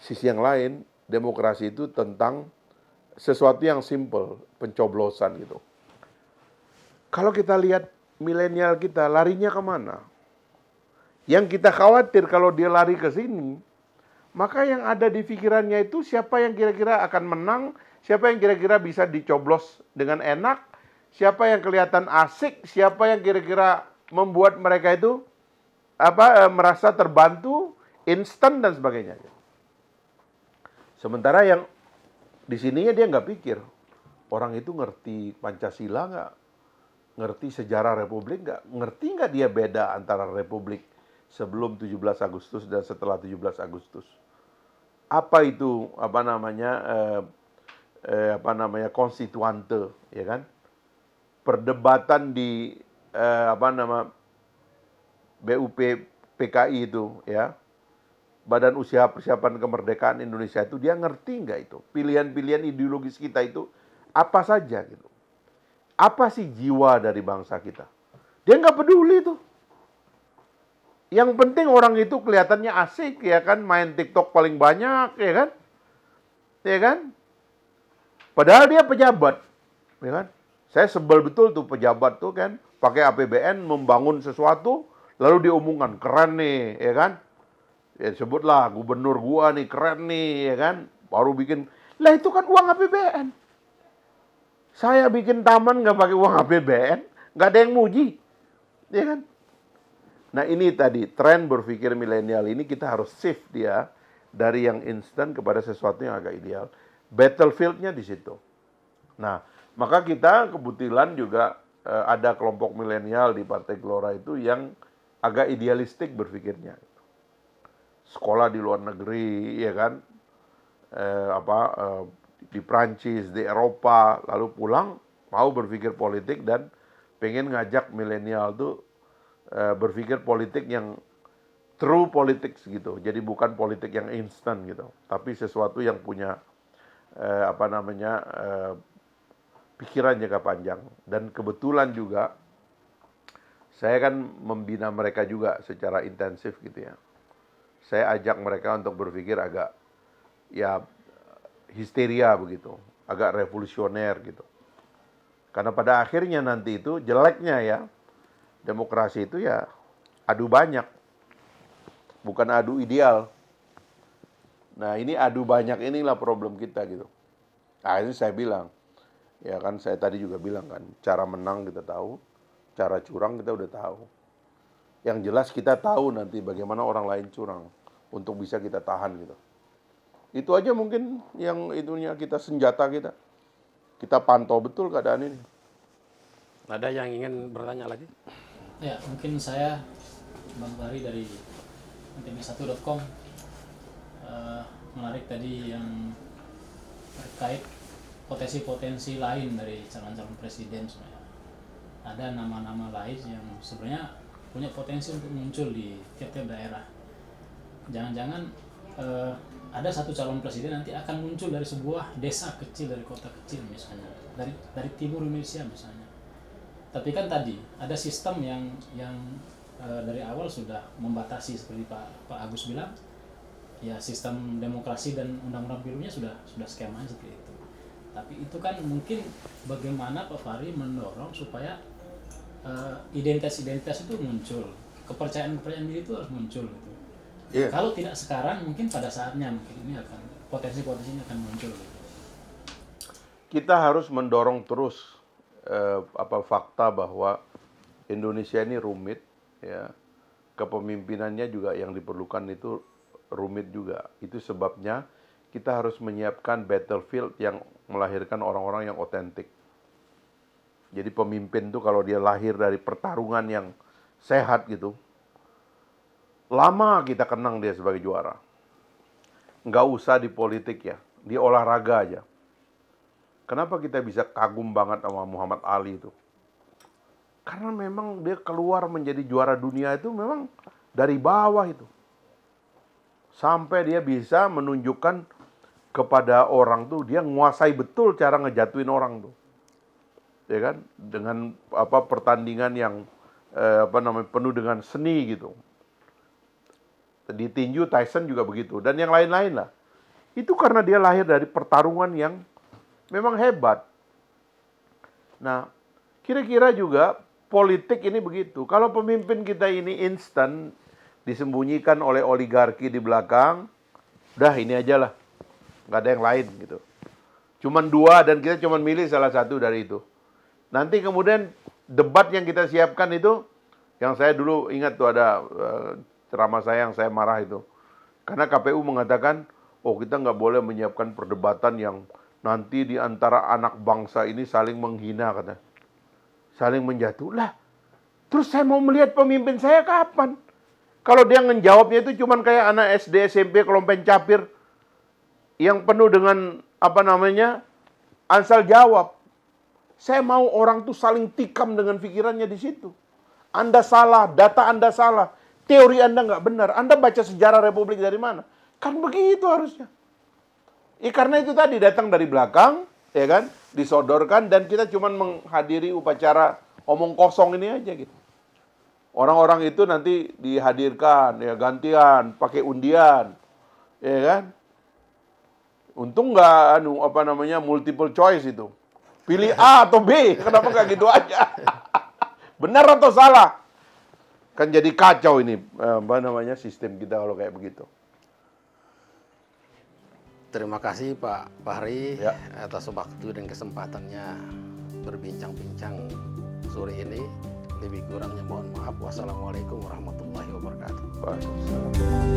Sisi yang lain, demokrasi itu tentang sesuatu yang simple, pencoblosan gitu. Kalau kita lihat milenial kita larinya kemana? Yang kita khawatir kalau dia lari ke sini, maka yang ada di pikirannya itu siapa yang kira-kira akan menang, siapa yang kira-kira bisa dicoblos dengan enak, siapa yang kelihatan asik, siapa yang kira-kira membuat mereka itu merasa terbantu, instan dan sebagainya. Sementara yang di sininya dia nggak pikir, orang itu ngerti Pancasila nggak, ngerti sejarah Republik nggak, ngerti nggak dia beda antara Republik sebelum 17 Agustus dan setelah 17 Agustus. Apa itu konstituante, ya kan? Perdebatan di BUP PKI itu, ya. Badan Usaha Persiapan Kemerdekaan Indonesia itu dia ngerti nggak itu? Pilihan-pilihan ideologis kita itu apa saja gitu. Apa sih jiwa dari bangsa kita? Dia nggak peduli tuh. Yang penting orang itu kelihatannya asik, ya kan, main TikTok paling banyak, ya kan, ya kan. Padahal dia pejabat, ya kan. Saya sebel betul tuh pejabat tuh kan, pakai APBN membangun sesuatu, lalu diumumkan keren nih, ya kan. Ya sebutlah gubernur gua nih keren nih, ya kan. Baru bikin, lah itu kan uang APBN. Saya bikin taman nggak pakai uang APBN, nggak ada yang muji, ya kan. Nah ini tadi, tren berpikir milenial ini kita harus shift dia dari yang instan kepada sesuatu yang agak ideal. Battlefield-nya di situ. Nah, maka kita kebetulan juga ada kelompok milenial di Partai Gelora itu yang agak idealistik berpikirnya. Sekolah di luar negeri, ya kan, di Prancis, di Eropa, lalu pulang mau berpikir politik dan pengen ngajak milenial tuh berpikir politik yang true politics gitu. Jadi bukan politik yang instan gitu, tapi sesuatu yang punya pikiran jangka panjang. Dan kebetulan juga saya kan membina mereka juga secara intensif gitu ya. Saya ajak mereka untuk berpikir agak ya histeria begitu, agak revolusioner gitu. Karena pada akhirnya nanti itu jeleknya ya, demokrasi itu ya adu banyak, bukan adu ideal. Nah ini adu banyak inilah problem kita gitu. Akhirnya saya bilang, ya kan saya tadi juga bilang kan, cara menang kita tahu, cara curang kita udah tahu. Yang jelas kita tahu nanti bagaimana orang lain curang untuk bisa kita tahan gitu. Itu aja mungkin yang itunya kita, senjata kita. Kita pantau betul keadaan ini. Ada yang ingin bertanya lagi? Ya, mungkin saya, Bang Fahri dari ntb1.com, menarik tadi yang terkait potensi-potensi lain dari calon-calon presiden sebenarnya. Ada nama-nama lain yang sebenarnya punya potensi untuk muncul di tiap-tiap daerah. Jangan-jangan ada satu calon presiden nanti akan muncul dari sebuah desa kecil, dari kota kecil misalnya, dari timur Indonesia misalnya. Tapi kan tadi ada sistem yang dari awal sudah membatasi, seperti Pak Agus bilang, ya sistem demokrasi dan undang-undang pemilunya sudah skemanya seperti itu. Tapi itu kan mungkin bagaimana Pak Fahri mendorong supaya identitas-identitas itu muncul, kepercayaan diri itu harus muncul gitu. Yeah. Kalau tidak sekarang, mungkin pada saatnya mungkin ini akan potensi-potensi ini akan muncul. Kita harus mendorong terus fakta bahwa Indonesia ini rumit, ya. Kepemimpinannya juga yang diperlukan itu rumit juga. Itu sebabnya kita harus menyiapkan battlefield yang melahirkan orang-orang yang otentik. Jadi pemimpin tuh kalau dia lahir dari pertarungan yang sehat gitu, lama kita kenang dia sebagai juara. Nggak usah di politik ya, di olahraga aja. Kenapa kita bisa kagum banget sama Muhammad Ali itu? Karena memang dia keluar menjadi juara dunia itu memang dari bawah itu. Sampai dia bisa menunjukkan kepada orang tuh, dia menguasai betul cara ngejatuhin orang tuh. Ya kan? Dengan pertandingan yang penuh dengan seni gitu. Di tinju Tyson juga begitu, dan yang lain-lain lah. Itu karena dia lahir dari pertarungan yang memang hebat. Nah, kira-kira juga politik ini begitu. Kalau pemimpin kita ini instan, disembunyikan oleh oligarki di belakang, udah ini aja lah, nggak ada yang lain gitu. Cuman dua dan kita cuman milih salah satu dari itu. Nanti kemudian debat yang kita siapkan itu, yang saya dulu ingat tuh ada ceramah saya yang saya marah itu. Karena KPU mengatakan, oh kita nggak boleh menyiapkan perdebatan yang nanti di antara anak bangsa ini saling menghina, kata. Saling menjatuh. Lah, terus saya mau melihat pemimpin saya kapan? Kalau dia ngejawabnya itu cuman kayak anak SD, SMP, kelompen capir yang penuh dengan asal jawab. Saya mau orang tuh saling tikam dengan pikirannya di situ. Anda salah, data Anda salah, teori Anda nggak benar. Anda baca sejarah Republik dari mana? Kan begitu harusnya. Karena itu tadi datang dari belakang, ya kan, disodorkan, dan kita cuma menghadiri upacara omong kosong ini aja gitu. Orang-orang itu nanti dihadirkan, ya gantian, pakai undian, ya kan? Untung nggak multiple choice itu. Pilih A atau B, kenapa nggak gitu aja? Benar atau salah? Kan jadi kacau ini sistem kita kalau kayak begitu. Terima kasih Pak Fahri Ya. atas waktu dan kesempatannya berbincang-bincang sore ini. Lebih kurangnya mohon maaf. Wassalamualaikum warahmatullahi wabarakatuh. Waalaikumsalam.